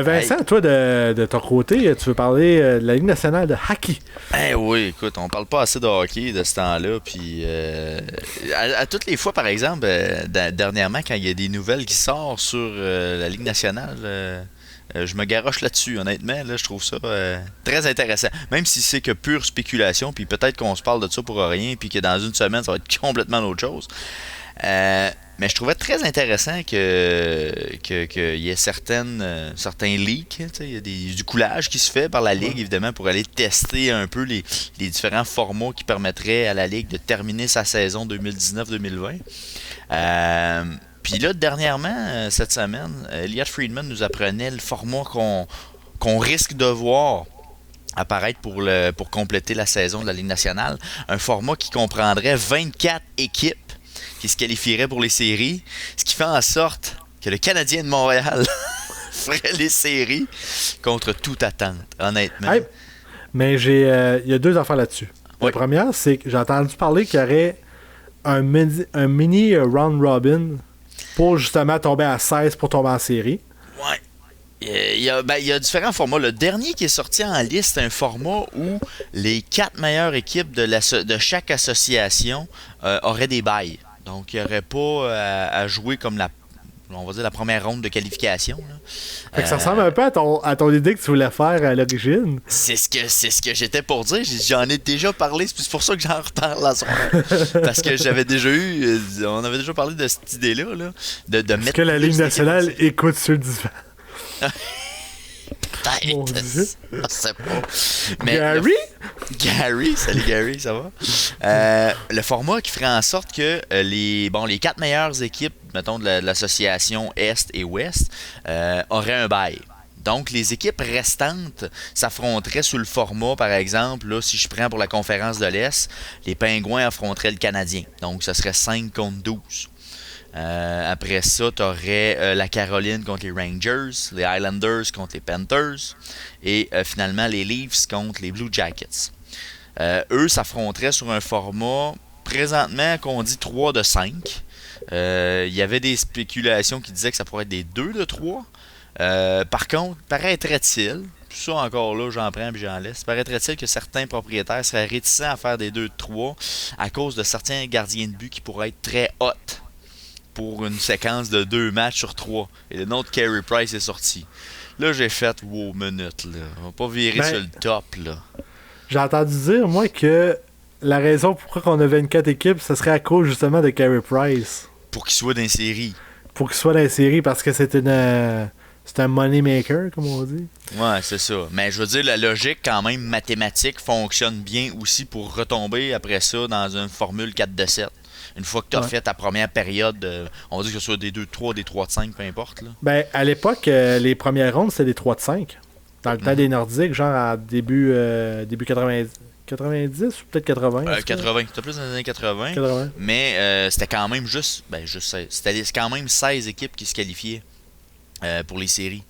Vincent, toi, de ton côté, tu veux parler de la Ligue nationale de hockey. Oui, écoute, on parle pas assez de hockey de ce temps-là. Puis, à toutes les fois, par exemple, dernièrement, quand il y a des nouvelles qui sortent sur la Ligue nationale, je me garoche là-dessus, honnêtement. Là, je trouve ça très intéressant. Même si c'est que pure spéculation, puis peut-être qu'on se parle de ça pour rien, puis que dans une semaine, ça va être complètement autre chose. Mais je trouvais très intéressant qu'il y ait certains leaks. Il y a du coulage qui se fait par la Ligue, évidemment, pour aller tester un peu les différents formats qui permettraient à la Ligue de terminer sa saison 2019-2020. Puis là, dernièrement, cette semaine, Elliot Friedman nous apprenait le format qu'on risque de voir apparaître pour compléter la saison de la Ligue nationale. Un format qui comprendrait 24 équipes qui se qualifieraient pour les séries, ce qui fait en sorte que le Canadien de Montréal ferait les séries contre toute attente, honnêtement. Hey, mais il y a deux affaires là-dessus. Oui. La première, c'est que j'ai entendu parler qu'il y aurait un mini round robin pour justement tomber à 16 pour tomber en série. Ouais. Il y a différents formats. Le dernier qui est sorti en liste, c'est un format où les 4 meilleures équipes de chaque association auraient des bails. Donc, il n'y aurait pas à jouer comme on va dire la première ronde de qualification. Là. Fait que ça ressemble un peu à ton idée que tu voulais faire à l'origine. C'est ce que j'étais pour dire. J'en ai déjà parlé. C'est pour ça que j'en reparle à soir. Parce que j'avais déjà on avait déjà parlé de cette idée-là. Là, de Est-ce mettre que la Ligue nationale écoute sur le divan? Mon Dieu. Je sais pas. Mais Gary? Salut Gary, ça va? Le format qui ferait en sorte que les 4 meilleures équipes, mettons, de l'association Est et Ouest, auraient un bail. Donc, les équipes restantes s'affronteraient sous le format, par exemple, là, si je prends pour la conférence de l'Est, les Pingouins affronteraient le Canadien. Donc, ce serait 5 contre 12. Après ça, tu aurais la Caroline contre les Rangers, les Islanders contre les Panthers et finalement les Leafs contre les Blue Jackets. Eux s'affronteraient sur un format présentement qu'on dit 3 de 5. Il y avait des spéculations qui disaient que ça pourrait être des 2 de 3. Par contre, paraîtrait-il, ça encore là, j'en prends et j'en laisse, paraîtrait-il que certains propriétaires seraient réticents à faire des 2 de 3 à cause de certains gardiens de but qui pourraient être très hot pour une séquence de 2 matchs sur 3. Et le nom de Carey Price est sorti. Là, j'ai fait wow, minute, là. On va pas virer sur le top, là. J'ai entendu dire, moi, que la raison pourquoi on a 24 équipes, ce serait à cause justement de Carey Price. Pour qu'il soit dans les séries. Pour qu'il soit dans les séries, parce que c'est un money maker, comme on dit. Ouais, c'est ça. Mais je veux dire, la logique, quand même, mathématique, fonctionne bien aussi pour retomber après ça dans une formule 4 de 7. Une fois que tu as fait ta première période, on va dire que ce soit des 2 de 3, des 3 de 5, peu importe. Là. Ben, à l'époque, les premières rondes, c'était des 3 de 5. Dans le temps des Nordiques, genre à début 90 ou peut-être 80. 80, c'était plus dans les années 80. Mais c'était quand même c'était quand même 16 équipes qui se qualifiaient pour les séries.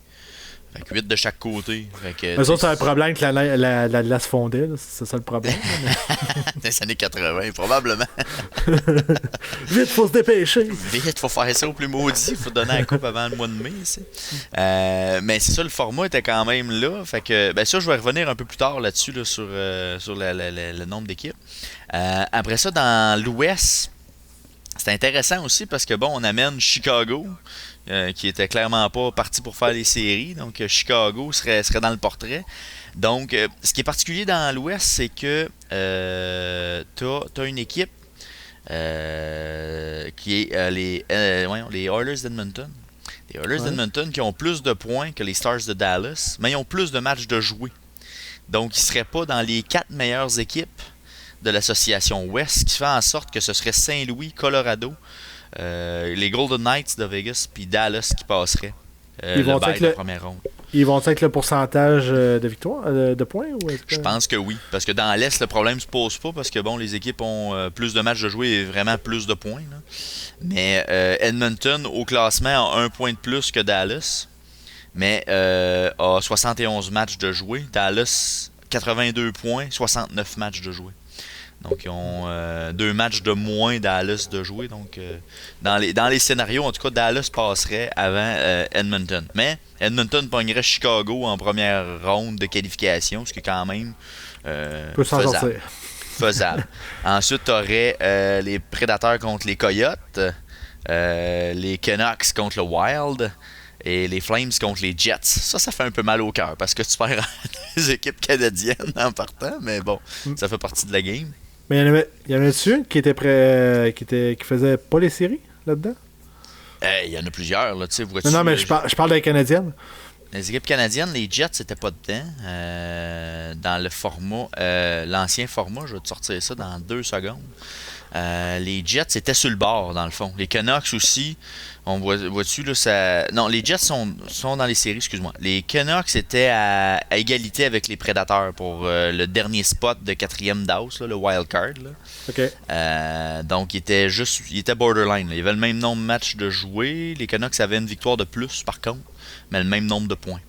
Fait que 8 de chaque côté. Mais ça, c'est un problème que la glace fondait. Là. C'est ça le problème. Dans les années 80, probablement. Vite, faut se dépêcher. Vite, faut faire ça au plus maudit. Faut donner la coupe avant le mois de mai. Mais c'est ça, le format était quand même là. Fait que, ça, je vais revenir un peu plus tard là-dessus, là, sur le nombre d'équipes. Après ça, dans l'Ouest, c'est intéressant aussi parce que, on amène Chicago. Qui était clairement pas parti pour faire les séries. Donc, Chicago serait dans le portrait. Donc, ce qui est particulier dans l'Ouest, c'est que t'as une équipe qui est les Oilers d'Edmonton. Les Oilers d'Edmonton qui ont plus de points que les Stars de Dallas, mais ils ont plus de matchs de jouer. Donc, ils ne seraient pas dans les 4 meilleures équipes de l'association Ouest, ce qui fait en sorte que ce serait Saint-Louis, Colorado, les Golden Knights de Vegas puis Dallas qui passeraient le bail de la première ronde. Ils vont être le pourcentage de victoire, de points? Ou je pense que oui. Parce que dans l'Est, le problème se pose pas parce que les équipes ont plus de matchs de jouer et vraiment plus de points. Là. Mais Edmonton, au classement, a 1 point de plus que Dallas, mais a 71 matchs de jouer. Dallas, 82 points, 69 matchs de jouer. Donc, ils ont 2 matchs de moins Dallas de jouer. Donc, dans les scénarios, en tout cas, Dallas passerait avant Edmonton. Mais Edmonton pognerait Chicago en première ronde de qualification, ce qui est quand même peut s'en sortir. Faisable. Ensuite, tu aurais les Prédateurs contre les Coyotes, les Canucks contre le Wild et les Flames contre les Jets. Ça fait un peu mal au cœur parce que tu perds des équipes canadiennes en partant, mais bon, ça fait partie de la game. Mais il y en a-tu une qui était qui faisait pas les séries là-dedans? Il y en a plusieurs, là, tu sais. Non, mais je parle des Canadiennes. Les équipes canadiennes, les Jets, c'était pas dedans. Dans le format, l'ancien format, je vais te sortir ça dans 2 secondes. Les Jets étaient sur le bord, dans le fond. Les Canucks aussi, on voit-tu, là, ça... Non, les Jets sont dans les séries, excuse-moi. Les Canucks étaient à égalité avec les Prédateurs pour le dernier spot de 4e d'Aus, le wild card. Là. OK. Donc, il était borderline. Là. Il y avait le même nombre de matchs de jouer. Les Canucks avaient une victoire de plus, par contre, mais le même nombre de points.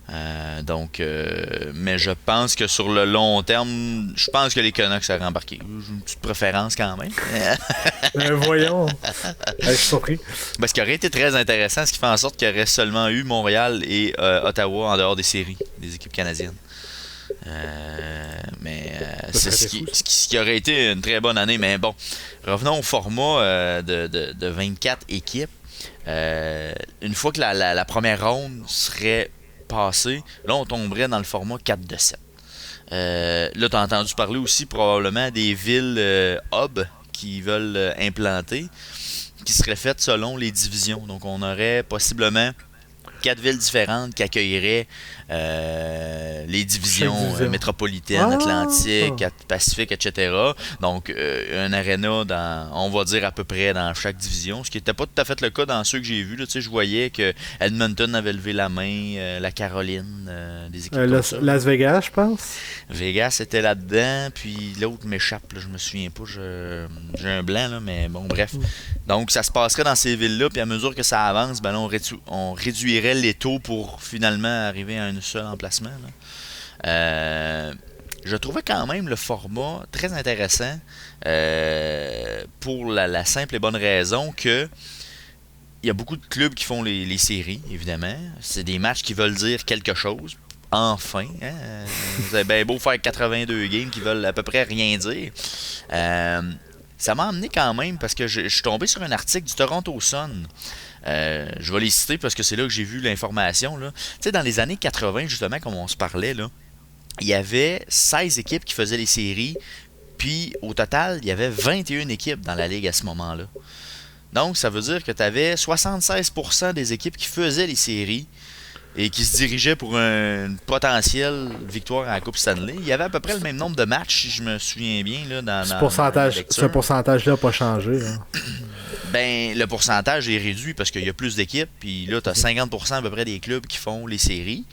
Mais je pense que sur le long terme, je pense que les Canucks seraient embarqués. J'ai une petite préférence quand même. Voyons. Je suis surpris. Ce qui aurait été très intéressant, ce qui fait en sorte qu'il y aurait seulement eu Montréal et Ottawa en dehors des séries, des équipes canadiennes. C'est ce qui aurait été une très bonne année. Mais bon, revenons au format de 24 équipes. Une fois que la première ronde serait passée, là on tomberait dans le format 4-7. Là tu as entendu parler aussi probablement des villes hub qui veulent implanter, qui seraient faites selon les divisions. Donc on aurait possiblement 4 villes différentes qui accueilleraient les divisions métropolitaines, Atlantique, Pacifique, etc. Donc, un aréna dans, on va dire à peu près dans chaque division, ce qui n'était pas tout à fait le cas dans ceux que j'ai vus. Je voyais que Edmonton avait levé la main, la Caroline, des équipes comme ça. Las Vegas, je pense. Vegas était là-dedans, puis l'autre m'échappe, là, je me souviens pas, j'ai un blanc, là, mais bon, bref. Donc, ça se passerait dans ces villes-là, puis à mesure que ça avance, ben là, on réduirait les taux pour finalement arriver à un seul emplacement. Là. Je trouvais quand même le format très intéressant pour la simple et bonne raison que il y a beaucoup de clubs qui font les séries, évidemment. C'est des matchs qui veulent dire quelque chose. Enfin, hein? Vous avez bien beau faire 82 games qui veulent à peu près rien dire. Ça m'a amené quand même parce que je suis tombé sur un article du Toronto Sun. Je vais les citer parce que c'est là que j'ai vu l'information. Tu sais, dans les années 80, justement, comme on se parlait, là, il y avait 16 équipes qui faisaient les séries. Puis, au total, il y avait 21 équipes dans la ligue à ce moment-là. Donc, ça veut dire que tu avais 76% des équipes qui faisaient les séries et qui se dirigeaient pour une potentielle victoire à la Coupe Stanley. Il y avait à peu près le même nombre de matchs, si je me souviens bien. Là, ce pourcentage-là n'a pas changé. Hein. Ben, le pourcentage est réduit parce qu'il y a plus d'équipes. Puis là, tu as 50% à peu près des clubs qui font les séries.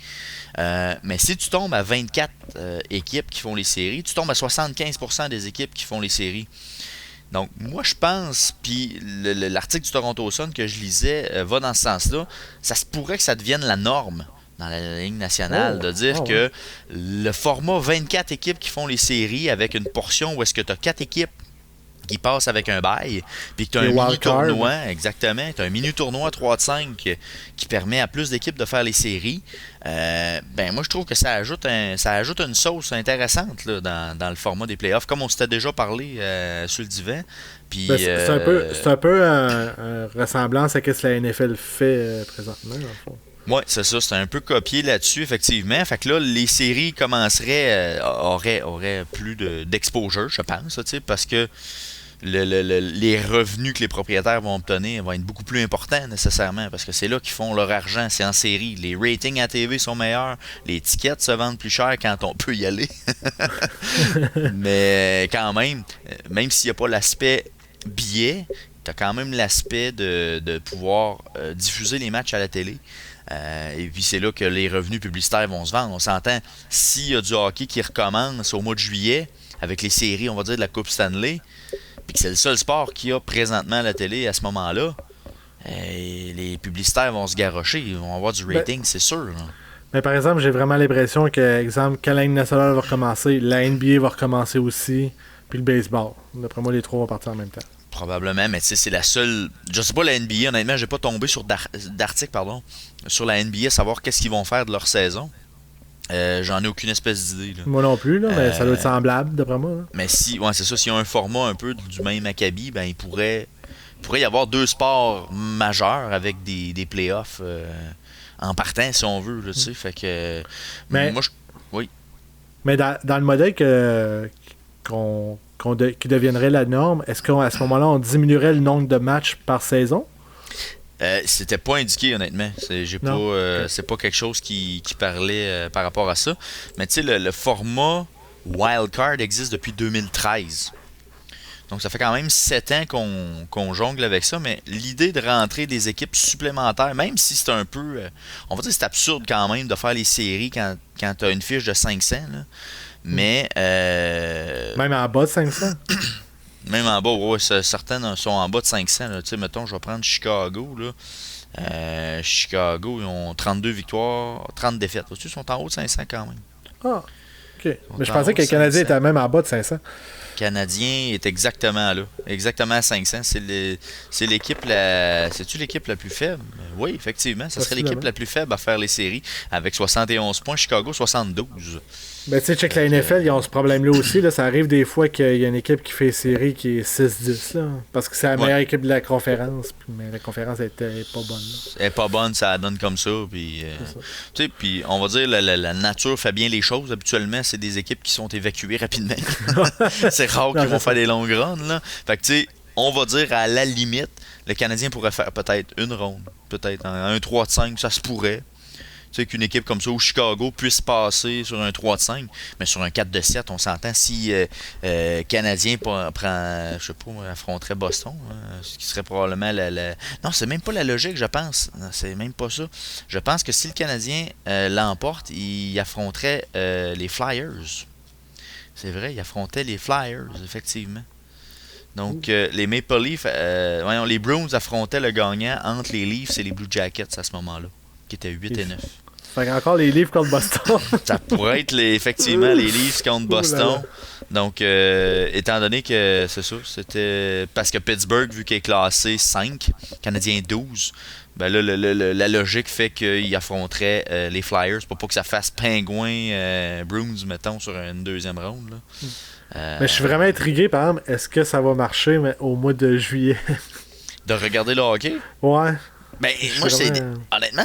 Mais si tu tombes à 24 équipes qui font les séries, tu tombes à 75% des équipes qui font les séries. Donc, moi, je pense, puis l'article du Toronto Sun que je lisais va dans ce sens-là, ça se pourrait que ça devienne la norme dans la Ligue nationale, de dire que le format 24 équipes qui font les séries avec une portion où est-ce que tu as 4 équipes qui passent avec un bail, puis que tu as un mini-tournoi, exactement, tu as un mini-tournoi 3-5 qui permet à plus d'équipes de faire les séries, ben moi je trouve que ça ajoute une sauce intéressante là, dans le format des playoffs, comme on s'était déjà parlé sur le divan. Puis, c'est un peu un ressemblance à ce que la NFL fait présentement, dans le fond. Oui, c'est ça. C'est un peu copié là-dessus, effectivement. Fait que là, les séries commenceraient, auraient plus d'exposure, je pense, parce que les revenus que les propriétaires vont obtenir vont être beaucoup plus importants nécessairement parce que c'est là qu'ils font leur argent, c'est en série. Les ratings à TV sont meilleurs, les tickets se vendent plus cher quand on peut y aller. Mais quand même s'il n'y a pas l'aspect billet, tu as quand même l'aspect de pouvoir diffuser les matchs à la télé. Et puis c'est là que les revenus publicitaires vont se vendre. On s'entend, s'il y a du hockey qui recommence au mois de juillet avec les séries, on va dire, de la Coupe Stanley, puis que c'est le seul sport qu'il y a présentement à la télé à ce moment-là, les publicitaires vont se garrocher, ils vont avoir du rating, c'est sûr. Là. Mais par exemple, j'ai vraiment l'impression que, exemple, quand la Ligue nationale va recommencer, la NBA va recommencer aussi, puis le baseball. D'après moi, les trois vont partir en même temps. Probablement, mais tu sais, c'est la seule. Je sais pas la NBA, honnêtement, j'ai pas tombé sur d'article, pardon, sur la NBA, savoir qu'est-ce qu'ils vont faire de leur saison. J'en ai aucune espèce d'idée. Là. Moi non plus, là, mais ça doit être semblable, d'après moi. Là. Mais si, ouais, c'est ça, s'il y a un format un peu du même acabit, ben il pourrait y avoir deux sports majeurs avec des playoffs en partant, si on veut, là, tu sais. Fait que. Mais, moi, oui. Mais dans le modèle qui deviendrait la norme, est-ce qu'à ce moment-là, on diminuerait le nombre de matchs par saison? C'était pas indiqué, honnêtement. C'est pas quelque chose qui parlait par rapport à ça. Mais tu sais, le format Wildcard existe depuis 2013. Donc ça fait quand même 7 ans qu'on jongle avec ça, mais l'idée de rentrer des équipes supplémentaires, même si c'est un peu... on va dire que c'est absurde quand même de faire les séries quand tu as une fiche de 500, là. Mais... Même en bas de 500? Même en bas, ouais, certaines sont en bas de 500. Tu sais, mettons, je vais prendre Chicago. Là. Chicago, ils ont 32 victoires, 30 défaites. Ils sont en haut de 500 quand même. Ah, ok. Mais je pensais que le Canadien était même en bas de 500. Le Canadien est exactement là. Exactement à 500. C'est l'équipe C'est-tu l'équipe la plus faible? Oui, effectivement. Ça serait l'équipe la plus faible à faire les séries avec 71 points. Chicago, 72. Ben, tu sais, check la NFL, ils ont ce problème-là aussi. Là. Ça arrive des fois qu'il y a une équipe qui fait série qui est 6-10. Là, parce que c'est la meilleure équipe de la conférence. Mais la conférence était pas bonne. Là. Elle est pas bonne, ça donne comme ça. Puis, tu sais, puis on va dire la nature fait bien les choses. Habituellement, c'est des équipes qui sont évacuées rapidement. C'est rare qu'ils vont faire des longues runs. Là. Fait que, tu sais, on va dire à la limite, le Canadien pourrait faire peut-être une ronde. Peut-être un 3 de 5, ça se pourrait. Tu sais, qu'une équipe comme ça, où Chicago puisse passer sur un 3 de 5, mais sur un 4 de 7, on s'entend si Canadien prend, je sais pas, affronterait Boston, hein, ce qui serait probablement Non, c'est même pas la logique, je pense. Non, c'est même pas ça. Je pense que si le Canadien l'emporte, il affronterait les Flyers. C'est vrai, il affrontait les Flyers, effectivement. Donc, les Maple Leafs, voyons, les Bruins affrontaient le gagnant entre les Leafs et les Blue Jackets à ce moment-là, qui étaient 8 et 9. Fait qu'encore les Leafs contre Boston. Ça pourrait être effectivement les Leafs contre Boston. Donc, étant donné que c'est ça, c'était parce que Pittsburgh, vu qu'il est classé 5, Canadien 12, ben là, la logique fait qu'il affronterait les Flyers pour pas que ça fasse Pingouin Bruins, mettons, sur une deuxième ronde. Là. Mais je suis vraiment intrigué, par exemple, est-ce que ça va marcher au mois de juillet? De regarder le hockey? Ouais. Ben, moi, honnêtement,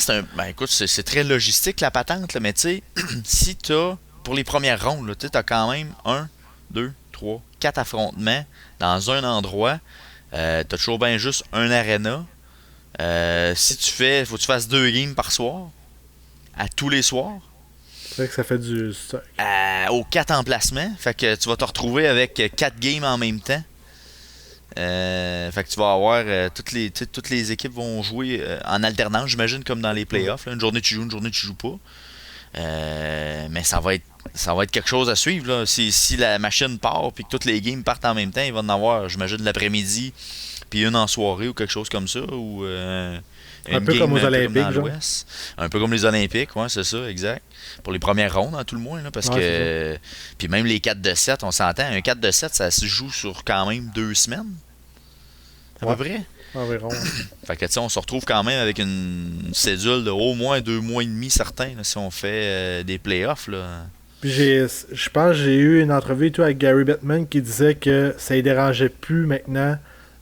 écoute, c'est très logistique la patente, là, mais tu sais, si t'as, pour les premières rondes, tu as quand même 1, 2, 3, 4 affrontements dans un endroit, t'as toujours bien juste un aréna. Si tu fais, faut que tu fasses 2 games par soir, à tous les soirs. C'est vrai que ça fait du stock. Aux 4 emplacements, fait que tu vas te retrouver avec 4 games en même temps. Fait que tu vas avoir toutes les équipes vont jouer en alternance, j'imagine, comme dans les playoffs. Là. Une journée tu joues, une journée tu joues pas. Mais ça va être quelque chose à suivre. Là. Si la machine part et que toutes les games partent en même temps, il va en avoir, j'imagine, l'après-midi, puis une en soirée ou quelque chose comme ça. Ou un peu comme aux Olympiques. Un peu comme les Olympiques, ouais, c'est ça, exact. Pour les premières rondes, à tout le moins. Là, parce que. Puis même les 4 de 7, on s'entend. Un 4 de 7, ça se joue sur quand même 2 semaines. À peu près. Environ. Fait que, tu sais, on se retrouve quand même avec une cédule de au moins 2 mois et demi certains, là, si on fait des playoffs. Là. Puis je pense que j'ai eu une entrevue avec Gary Bettman qui disait que ça ne dérangeait plus maintenant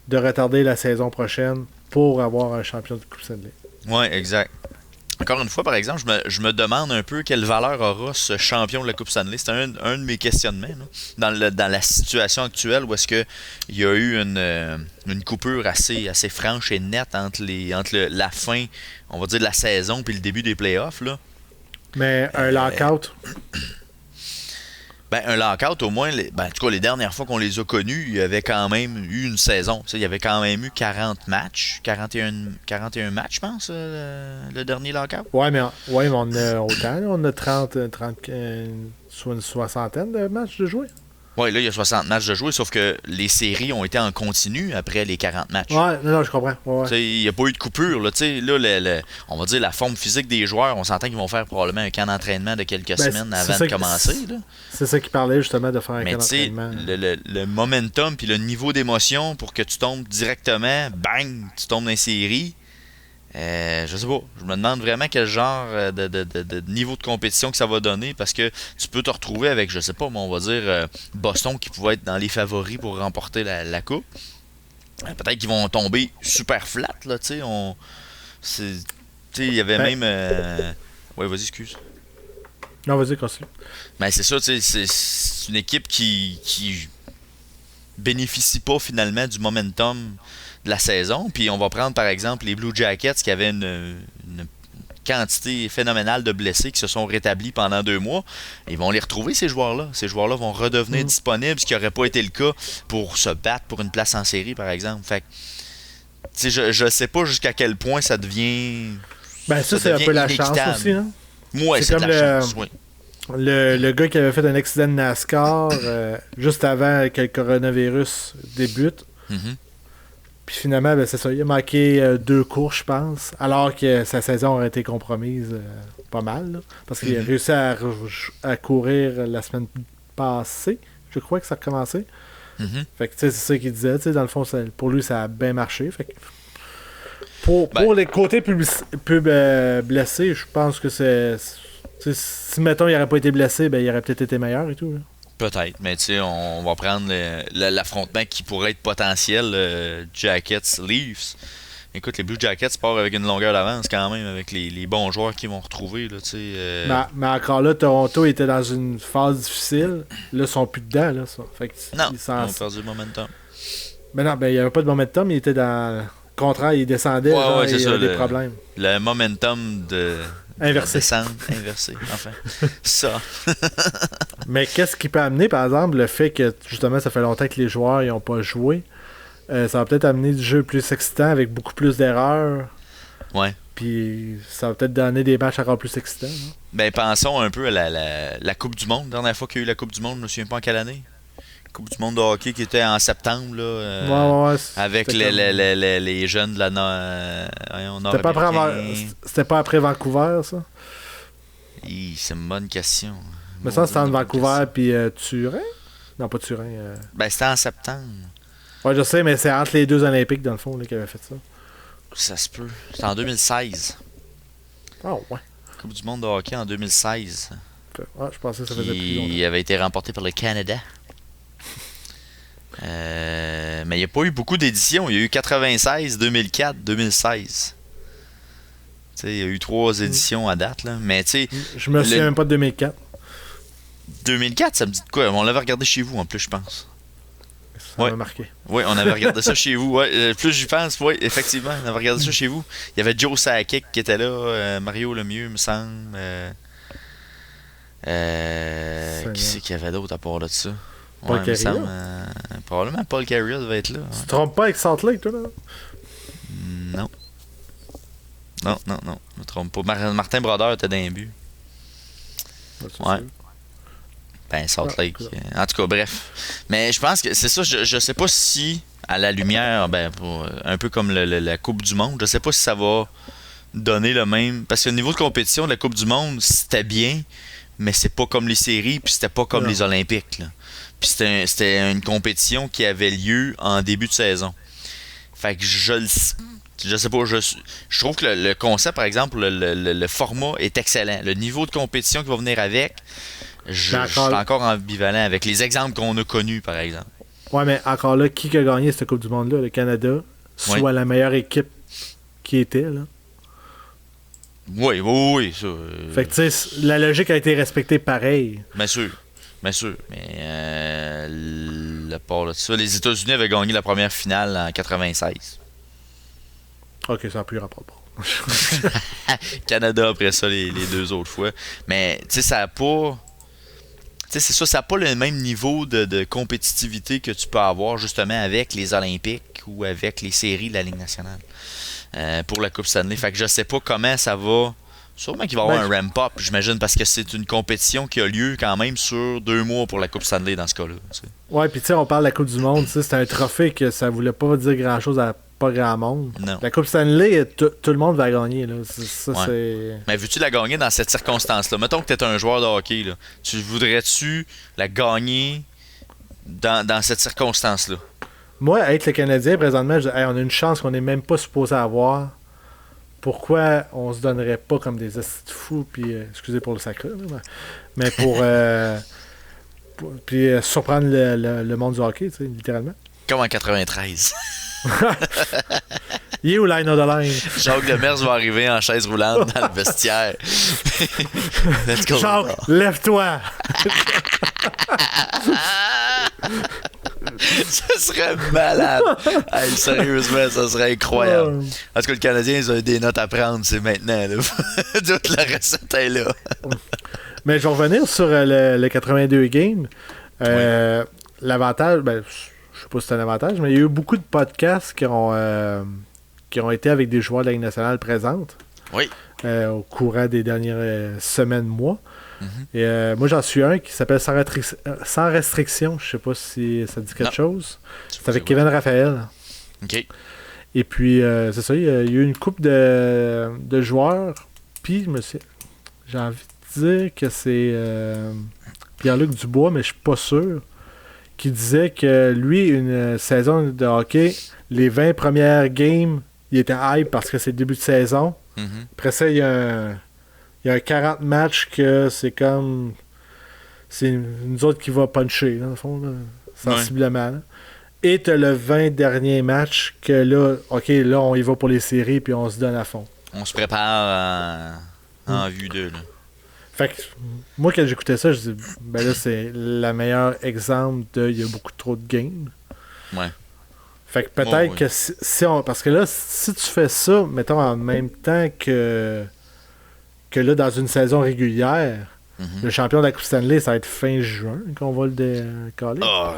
de retarder la saison prochaine pour avoir un champion de Coupe Stanley. Oui, exact. Encore une fois, par exemple, je me demande un peu quelle valeur aura ce champion de la Coupe Stanley. C'est un de mes questionnements. Là. Dans la situation actuelle où est-ce qu'il y a eu une coupure assez franche et nette entre la fin, on va dire, de la saison puis le début des playoffs. Là. Mais un lockout... Ben, un lockout, au moins, en tout cas, les dernières fois qu'on les a connus, il y avait quand même eu une saison. Il y avait quand même eu 40 matchs, 41 matchs, je pense, le dernier lockout. Ouais, mais on a autant. On a 30 soit une soixantaine de matchs de jouer. Ouais, là, il y a 60 matchs de jouer, sauf que les séries ont été en continu après les 40 matchs. Ouais, non, je comprends. Ouais. Il n'y a pas eu de coupure. Là, on va dire la forme physique des joueurs, on s'entend qu'ils vont faire probablement un camp d'entraînement de quelques semaines avant de commencer. Là. C'est ça qui parlait justement de faire un camp d'entraînement. Le momentum puis le niveau d'émotion pour que tu tombes directement, bang, tu tombes dans les séries. Je sais pas. Je me demande vraiment quel genre de niveau de compétition que ça va donner parce que tu peux te retrouver avec, je sais pas, on va dire Boston qui pouvait être dans les favoris pour remporter la coupe. Peut-être qu'ils vont tomber super flat, là, tu sais. Il y avait même. Ouais, vas-y, excuse. Non, vas-y, continue. Mais c'est ça, tu sais, c'est une équipe qui bénéficie pas finalement du momentum de la saison. Puis on va prendre par exemple les Blue Jackets qui avaient une quantité phénoménale de blessés qui se sont rétablis pendant 2 mois. Ils vont les retrouver, ces joueurs-là. Ces joueurs-là vont redevenir disponibles, ce qui n'aurait pas été le cas pour se battre pour une place en série, par exemple. Fait que, je sais pas jusqu'à quel point ça devient. Ben ça c'est un peu la chance aussi, hein? Ouais, c'est de la chance, oui. Le gars qui avait fait un accident de NASCAR juste avant que le coronavirus débute. Mm-hmm. Puis finalement, ben c'est ça. Il a manqué 2 courses, je pense. Alors que sa saison aurait été compromise pas mal. Là, parce qu'il a réussi à courir la semaine passée. Je crois que ça a recommencé. Mm-hmm. Fait que c'est ça qu'il disait. Dans le fond, pour lui, ça a bien marché. Fait que pour les côtés blessés, je pense que c'est. Si, mettons, il n'aurait pas été blessé, ben, il aurait peut-être été meilleur et tout. Là. Peut-être, mais tu sais, on va prendre l'affrontement qui pourrait être potentiel, Jackets-Leafs. Écoute, les Blue Jackets partent avec une longueur d'avance quand même, avec les bons joueurs qu'ils vont retrouver. Là, mais encore là, Toronto était dans une phase difficile. Là, ils sont plus dedans. Là, ça. Fait que, non, ils ont perdu le momentum. Mais non, il n'y avait pas de momentum, il était dans... Au contraire, il descendait, il y avait des problèmes. Le momentum de... Inversé. Inversé, enfin. Ça. Mais qu'est-ce qui peut amener, par exemple, le fait que, justement, ça fait longtemps que les joueurs n'ont pas joué. Ça va peut-être amener du jeu plus excitant avec beaucoup plus d'erreurs. Ouais. Puis ça va peut-être donner des matchs encore plus excitants. Hein? Ben, pensons un peu à la Coupe du Monde. La dernière fois qu'il y a eu la Coupe du Monde, je me souviens pas en quelle année. Coupe du monde de hockey qui était en septembre là, ouais, avec les jeunes de la C'était pas après Vancouver, ça? C'est une bonne question. Mais ça, c'était entre Vancouver puis Turin? Non, pas Turin. Ben, c'était en septembre. Ouais, je sais, mais c'est entre les 2 Olympiques, dans le fond, qui avaient fait ça. Ça se peut. C'était en 2016. Ah, ouais. Coupe du monde de hockey en 2016. Ah, je pensais que ça faisait plus longtemps. Il avait été remporté par le Canada. Mais il n'y a pas eu beaucoup d'éditions. Il y a eu 96, 2004, 2016. Il y a eu 3 éditions à date. Là. Mais je me souviens même pas de 2004. 2004, ça me dit de quoi? On l'avait regardé chez vous en plus, je pense. Ça m'a marqué. Oui, on avait regardé ça chez vous. Ouais. Plus j'y pense, oui, effectivement, on avait regardé ça chez vous. Il y avait Joe Sakic qui était là, Mario Lemieux, me semble. Qui c'est qu'il y avait d'autre à part de ça? Paul Carrier. Probablement Paul Carrier devait être là. Tu te trompes pas avec Salt Lake, toi, là? Non. Non. Je me trompe pas. Martin Brodeur était dans un but. Ouais. Ben, Salt Lake. En tout cas, bref. Mais je pense que c'est ça. Je sais pas si, à la lumière, un peu comme la Coupe du Monde, je sais pas si ça va donner le même. Parce que au niveau de compétition de la Coupe du Monde, c'était bien, mais c'est pas comme les séries, puis c'était pas comme les Olympiques, là. Puis c'était une compétition qui avait lieu en début de saison. Fait que je sais pas, je trouve que le concept, par exemple, le format est excellent. Le niveau de compétition qui va venir avec, je suis encore ambivalent avec les exemples qu'on a connus, par exemple. Ouais, mais encore là, qui a gagné cette Coupe du Monde-là? Le Canada, soit la meilleure équipe qui était, là. Oui, ça. Fait que, tu sais, la logique a été respectée pareil. Bien sûr. Mais le part de ça, les États-Unis avaient gagné la première finale en 96. Ok, ça n'a plus rapport. Canada après ça, les 2 autres fois. Mais, tu sais, ça n'a pas... Tu sais, c'est ça, ça n'a pas le même niveau de compétitivité que tu peux avoir, justement, avec les Olympiques ou avec les séries de la Ligue nationale pour la Coupe Stanley. Fait que je sais pas comment ça va Sûrement qu'il va y avoir un ramp-up, j'imagine, parce que c'est une compétition qui a lieu quand même sur 2 mois pour la Coupe Stanley dans ce cas-là. T'sais. Ouais, puis tu sais, on parle de la Coupe du Monde, c'est un trophée que ça voulait pas dire grand-chose à pas grand monde. Non. La Coupe Stanley, tout le monde va gagner. Là. C'est... Mais veux-tu la gagner dans cette circonstance-là? Mettons que tu es un joueur de hockey, là. Tu voudrais-tu la gagner dans cette circonstance-là? Moi, être le Canadien, présentement, je dis, hey, on a une chance qu'on n'est même pas supposé avoir. Pourquoi on se donnerait pas comme des assis de fous, puis excusez pour le sacré, là, mais puis surprendre le monde du hockey, tu sais, littéralement. Comme en 93. Il est où line of the line? Jacques Demers va arriver en chaise roulante dans le vestiaire. Let's go. Jacques, lève-toi! Ça serait malade. Hey, sérieusement, ça serait incroyable. En tout cas, le Canadien, ils ont des notes à prendre, c'est maintenant. Là. Toute la recette est là. Mais je vais revenir sur le 82 games. Oui. L'avantage, je sais pas si c'est un avantage, mais il y a eu beaucoup de podcasts qui ont été avec des joueurs de la Ligue nationale présentes. Oui. Au courant des dernières semaines, mois. Mm-hmm. Et moi, j'en suis un qui s'appelle Sans restriction. Je sais pas si ça dit quelque chose. C'est avec Kevin Raphaël. OK. Et puis, c'est ça, il y a eu une couple de joueurs. Puis, j'ai envie de dire que c'est Pierre-Luc Dubois, mais je suis pas sûr, qui disait que lui, une saison de hockey, les 20 premières games, il était hype parce que c'est le début de saison. Mm-hmm. Après ça, il y a un 40 matchs que c'est comme... C'est nous autres qui va puncher, dans le fond, là, sensiblement. Là. Et t'as le 20 derniers matchs que là, OK, là, on y va pour les séries puis on se donne à fond. On se prépare en vue d'eux. Là. Fait que, moi, quand j'écoutais ça, je dis, ben là, c'est le meilleur exemple de il y a beaucoup trop de games. Ouais. Fait que peut-être que si on... Parce que là, si tu fais ça, mettons, en même temps que là, dans une saison régulière, le champion de la Coupe Stanley, ça va être fin juin qu'on va le décaler. Ah,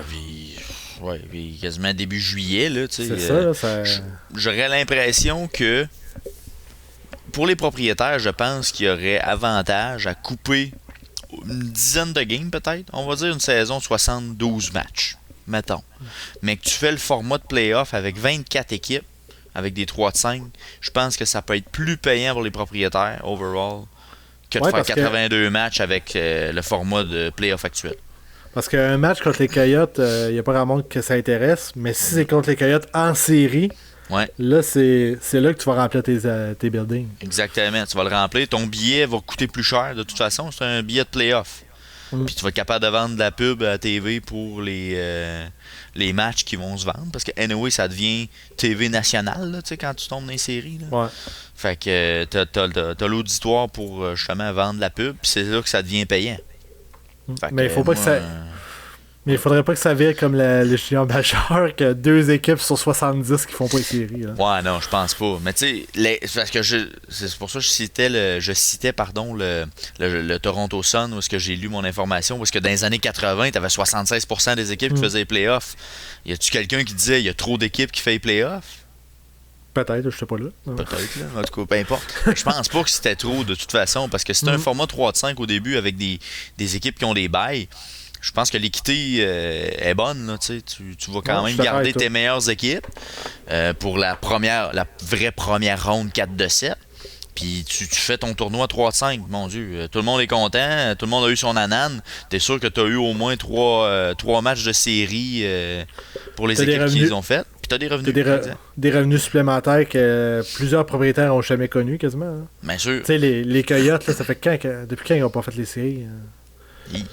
puis quasiment début juillet, là, tu sais. C'est ça, là, ça... J'aurais l'impression que pour les propriétaires, je pense qu'il y aurait avantage à couper une dizaine de games, peut-être. On va dire une saison de 72 matchs, mettons. Mais que tu fais le format de playoff avec 24 équipes, avec des 3 de 5, je pense que ça peut être plus payant pour les propriétaires, overall, que de faire 82 matchs avec le format de playoff actuel. Parce qu'un match contre les Coyotes, il n'y a pas grand monde que ça intéresse, mais si c'est contre les Coyotes en série, là, c'est là que tu vas remplir tes buildings. Exactement, tu vas le remplir. Ton billet va coûter plus cher, de toute façon, c'est un billet de playoff. Puis tu vas être capable de vendre de la pub à la TV pour les matchs qui vont se vendre. Parce que anyway, ça devient TV nationale là, quand tu tombes dans les séries. Là. Ouais. Fait que t'as l'auditoire pour justement vendre la pub. Puis c'est là que ça devient payant. Mais il faut pas que ça... Mais il faudrait pas que ça vire comme les juniors majeurs, que 2 équipes sur 70 qui font pas les séries. Là. Ouais, non, je pense pas. Mais tu sais, parce que c'est pour ça que je citais le Toronto Sun, où est-ce que j'ai lu mon information, où est-ce que dans les années 80, t'avais 76% des équipes qui faisaient les playoffs. Y a-tu quelqu'un qui disait il y a trop d'équipes qui font les playoffs? Peut-être, je sais pas là. Peut-être, là. En tout cas, peu importe. Je pense pas que c'était trop de toute façon, parce que c'était un format 3 de 5 au début avec des équipes qui ont des bails. Je pense que l'équité est bonne. Là, tu vas quand même garder tes meilleures équipes pour la vraie première ronde 4 de 7. Puis tu fais ton tournoi 3 de 5. Mon Dieu, tout le monde est content. Tout le monde a eu son anane. T'es sûr que tu as eu au moins 3 matchs de série pour les équipes qu'ils ont faites. Puis tu as des revenus. Des revenus supplémentaires que plusieurs propriétaires n'ont jamais connus quasiment. Hein. Bien sûr. Tu sais, les Coyotes, là, ça fait depuis quand ils n'ont pas fait les séries? Hein?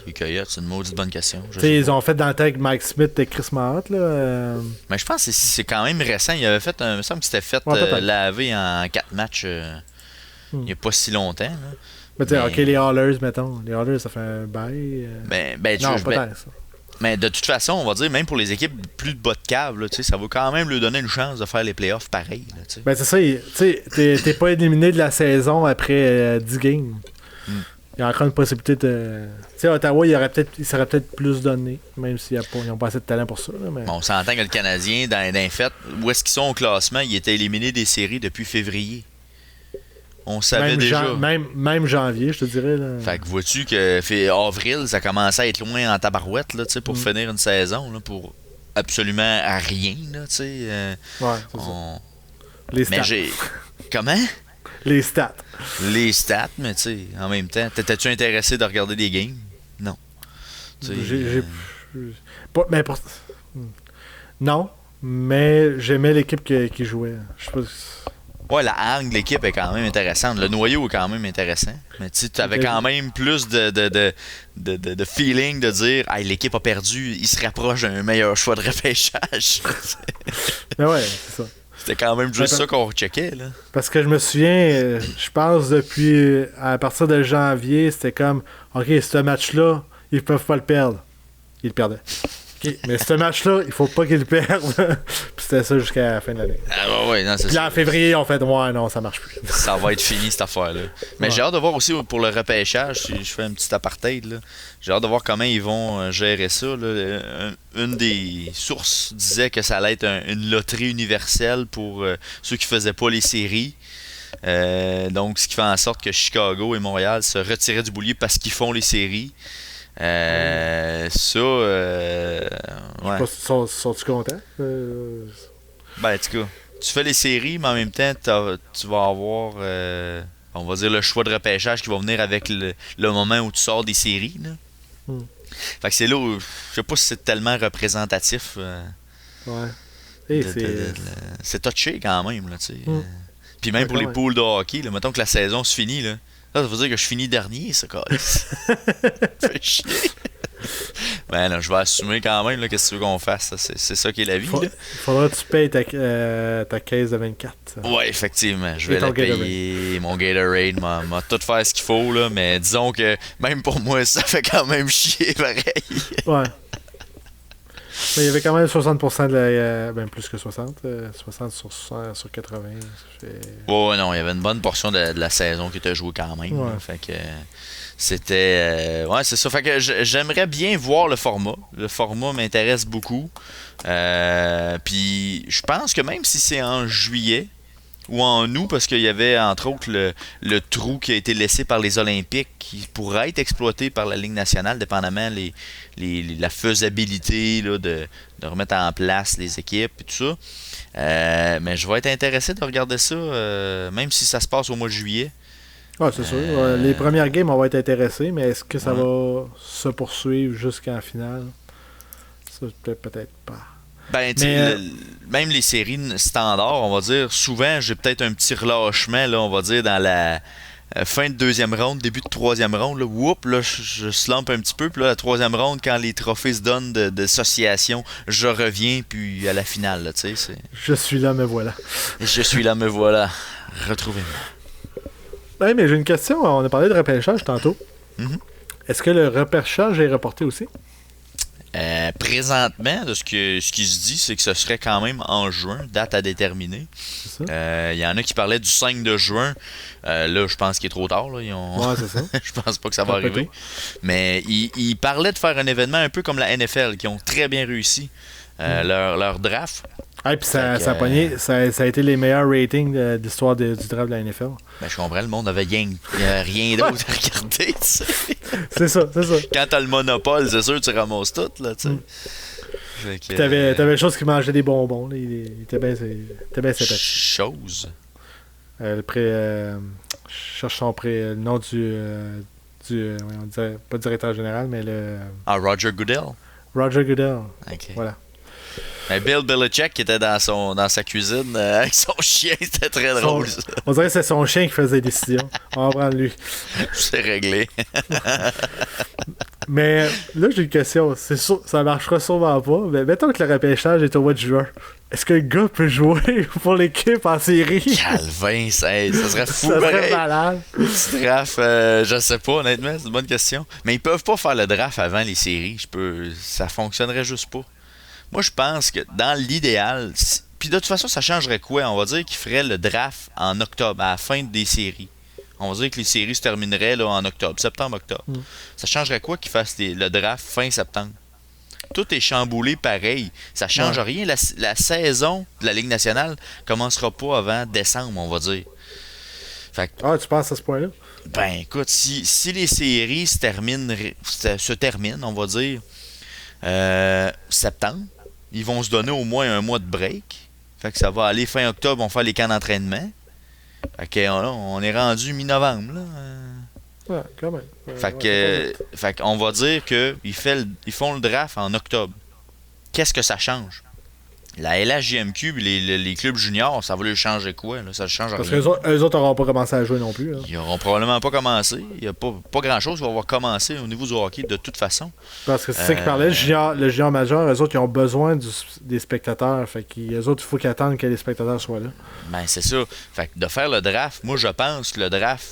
Les Coyotes, c'est une maudite bonne question. Ils ont fait dans le temps avec Mike Smith et Chris Mahott. Mais je pense que c'est quand même récent. Il avait fait il me semble que c'était fait laver en 4 matchs il n'y a pas si longtemps. Là. Mais tu sais, OK, les Hallers, mettons. Les Hallers, ça fait un bail. Non, pas tant ça. Mais de toute façon, on va dire, même pour les équipes plus de bas de cave, là, ça va quand même lui donner une chance de faire les playoffs pareil. Là, c'est ça. T'es pas éliminé de la saison après 10 games. Il y a encore une possibilité de... Tu sais, Ottawa, il serait peut-être plus donné, même s'ils n'ont pas assez de talent pour ça. Là, mais... Bon, on s'entend que le Canadien, dans les faits, où est-ce qu'ils sont au classement, ils étaient éliminés des séries depuis février. On savait déjà. Même janvier, je te dirais. Là. Fait que vois-tu que avril, ça commençait à être loin en tabarouette là, pour finir une saison, là, pour absolument à rien. Là, ouais, c'est ça. Les stats. Comment? Les stats. Les stats, mais tu sais, en même temps, t'étais-tu intéressé de regarder des games? Non. Non, mais j'aimais l'équipe qui jouait. Je sais pas. Ouais, la hargne, l'équipe est quand même intéressante. Le noyau est quand même intéressant. Mais tu avais quand même plus de feeling de dire hey, l'équipe a perdu, il se rapproche d'un meilleur choix de repêchage. Mais ouais, c'est ça. C'était quand même juste ça qu'on recheckait. Là. Parce que je me souviens, je pense depuis à partir de janvier, c'était comme OK, ce match-là, ils peuvent pas le perdre. Ils le perdaient. Okay, mais ce match-là, il faut pas qu'ils le perdent. Puis c'était ça jusqu'à la fin de l'année. Ah ouais, non, c'est puis là, en février, ils ont fait ouais, non, ça marche plus. Ça va être fini cette affaire-là. Mais j'ai hâte de voir aussi pour le repêchage, si je fais un petit apartheid, là. J'ai hâte de voir comment ils vont gérer ça. Là. Une des sources disait que ça allait être une loterie universelle pour ceux qui faisaient pas les séries. Donc, ce qui fait en sorte que Chicago et Montréal se retiraient du boulier parce qu'ils font les séries. Ouais. Sont-tu contents? Ben, en tout cas, tu fais les séries, mais en même temps, tu vas avoir, on va dire, le choix de repêchage qui va venir avec le moment où tu sors des séries. Là. Fait que c'est là où, je sais pas si c'est tellement représentatif. Ouais. C'est touché quand même, là, tu sais. Puis même pour les poules de hockey, là, mettons que la saison se finit, là. Ça veut dire que je finis dernier, ça, quoi. Fait chier. Ben non, je vais assumer quand même, là, qu'est-ce que tu veux qu'on fasse. C'est ça qui est la vie, là. Faudra que tu payes ta caisse de 24. Ça. Ouais, effectivement. Je vais la payer. Mon Gatorade m'a tout faire ce qu'il faut, là. Mais disons que même pour moi, ça fait quand même chier, pareil. Ouais. Mais il y avait quand même 60% de la... Ben, plus que 60. 60 sur 80. Ouais, non, il y avait une bonne portion de la saison qui était jouée quand même. Ouais. Fait que c'était... ouais, c'est ça. Fait que j'aimerais bien voir le format. Le format m'intéresse beaucoup. Puis je pense que même si c'est en juillet ou en août, parce qu'il y avait entre autres le trou qui a été laissé par les Olympiques qui pourrait être exploité par la Ligue nationale, dépendamment la faisabilité là, de remettre en place les équipes et tout ça. Mais je vais être intéressé de regarder ça, même si ça se passe au mois de juillet. Ah, c'est sûr. Les premières games, on va être intéressés, mais est-ce que ça va se poursuivre jusqu'en finale? Ça, peut-être pas. Ben, même les séries standards, on va dire, souvent, j'ai peut-être un petit relâchement, là, on va dire, dans la fin de deuxième ronde, début de troisième ronde. Là, là je slump un petit peu. Puis là, la troisième ronde, quand les trophées se donnent d'association, je reviens, puis à la finale, là, tu sais. Je suis là, me voilà. Je suis là, me voilà. Retrouvez-moi. Oui, mais j'ai une question. On a parlé de repêchage tantôt. Mm-hmm. Est-ce que le repêchage est reporté aussi? Présentement, de ce qui se dit, c'est que ce serait quand même en juin, date à déterminer. C'est ça. Y en a qui parlaient du 5 de juin. Là, je pense qu'il est trop tard. Là. Ouais, c'est ça. Je pense pas que ça va arriver. Mais ils parlaient de faire un événement un peu comme la NFL, qui ont très bien réussi leur draft. Ah, puis ça a pogné, ça a été les meilleurs ratings de l'histoire du draft de la NFL. Ben, je comprends, le monde avait rien d'autre à regarder. T'sais. C'est ça. Quand t'as le monopole, c'est sûr que tu ramasses tout. Là, puis t'avais le chose qui mangeait des bonbons. Là. Il était bien sympathique. Chose? Je cherche le nom on dirait, pas le directeur général, mais le... Roger Goodell. Roger Goodell. OK. Voilà. Bill Belichick qui était dans sa cuisine avec son chien, c'était très drôle. On dirait que c'est son chien qui faisait des décisions. On va prendre lui. C'est réglé. Mais là, j'ai une question. C'est sûr, ça marchera sûrement pas. Mais mettons que le repêchage est au mois de juin. Est-ce que le gars peut jouer pour l'équipe en série? Calvin, ça serait fou. Ça serait malade. Draft, je sais pas, honnêtement, c'est une bonne question. Mais ils peuvent pas faire le draft avant les séries. Ça fonctionnerait juste pas. Moi, je pense que dans l'idéal, puis de toute façon, ça changerait quoi? On va dire qu'ils feraient le draft en octobre, à la fin des séries. On va dire que les séries se termineraient là, en octobre, septembre-octobre. Ça changerait quoi qu'ils fassent le draft fin septembre? Tout est chamboulé pareil. Ça change rien. La saison de la Ligue nationale commencera pas avant décembre, on va dire. Fait que, Ah, tu penses à ce point-là? ben écoute, si les séries se terminent, on va dire, septembre, ils vont se donner au moins un mois de break. Fait que ça va aller fin octobre, on va faire les camps d'entraînement. Fait que on est rendu mi-novembre, là. Ouais, quand même. Fait qu'on va dire qu'ils font le draft en octobre. Qu'est-ce que ça change? La LHJMQ, les clubs juniors, ça va leur changer quoi? Là? Ça ne change Parce rien. qu'eux autres n'auront pas commencé à jouer non plus. Hein. Ils n'auront probablement pas commencé. Il n'y a pas grand-chose qui va avoir commencé au niveau du hockey de toute façon. Parce que c'est ça qu'ils parlaient, le junior majeur, eux autres, ils ont besoin des spectateurs. Fait qu'eux autres, il faut qu'ils attendent que les spectateurs soient là. Ben, c'est ça. Fait que de faire le draft, moi, je pense que le draft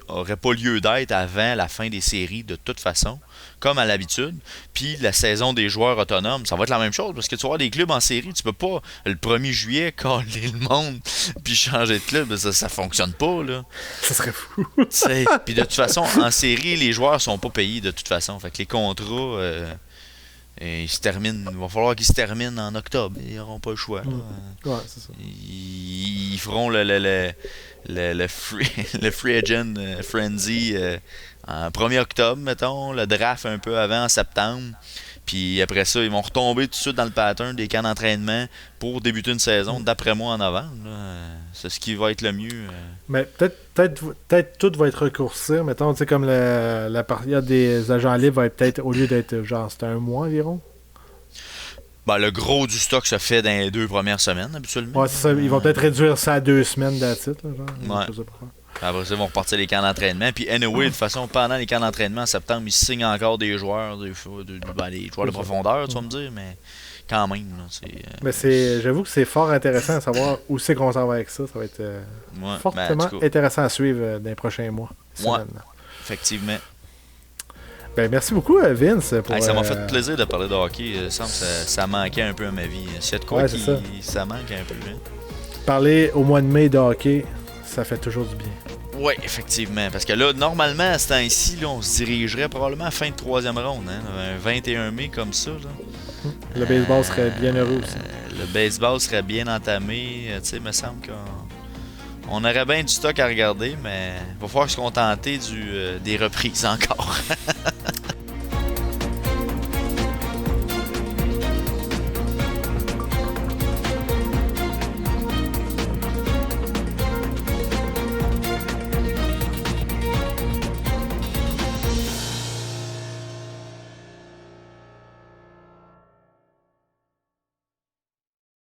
aurait pas lieu d'être avant la fin des séries de toute façon, comme à l'habitude. Puis la saison des joueurs autonomes, ça va être la même chose parce que tu vas avoir des clubs en série, tu peux pas le 1er juillet caler le monde puis changer de club, ça fonctionne pas là. Ça serait fou. Puis de toute façon, en série, les joueurs sont pas payés de toute façon. Fait que les contrats ils se terminent, il va falloir qu'ils se terminent en octobre. Ils n'auront pas le choix. Ouais, c'est ça. Ils feront le free agent frenzy en 1er octobre, mettons, le draft un peu avant, en septembre. Puis après ça, ils vont retomber tout de suite dans le pattern des camps d'entraînement pour débuter une saison, d'après moi, en novembre. C'est ce qui va être le mieux. Mais peut-être tout va être raccourci. Mettons, tu sais, comme la période des agents libres va être peut-être, au lieu d'être genre, c'était un mois environ. Ben, le gros du stock se fait dans les 2 premières semaines, habituellement. Ouais, c'est ça. Ils vont peut-être réduire ça à 2 semaines d'attitude. Ouais. Après ça, ils vont repartir les camps d'entraînement. Puis, anyway, de toute façon, pendant les camps d'entraînement, en septembre, ils signent encore des joueurs, des joueurs de profondeur, tu vas me dire, mais quand même. Là, mais j'avoue que c'est fort intéressant à savoir où c'est qu'on s'en va avec ça. Ça va être fortement intéressant à suivre dans les prochains mois. Ouais, effectivement. Ben, merci beaucoup, Vince. Ça m'a fait plaisir de parler de hockey. Ça manquait un peu à ma vie. S'il y a de quoi ça manque un peu. Hein. Parler au mois de mai de hockey, ça fait toujours du bien. Oui, effectivement. Parce que là, normalement, à ce temps-ci, là, on se dirigerait probablement à la fin de 3e ronde. Hein, un 21 mai comme ça. Là. Le baseball serait bien heureux aussi. Le baseball serait bien entamé. Tu sais, il me semble qu'on aurait bien du stock à regarder, mais il va falloir se contenter des reprises encore.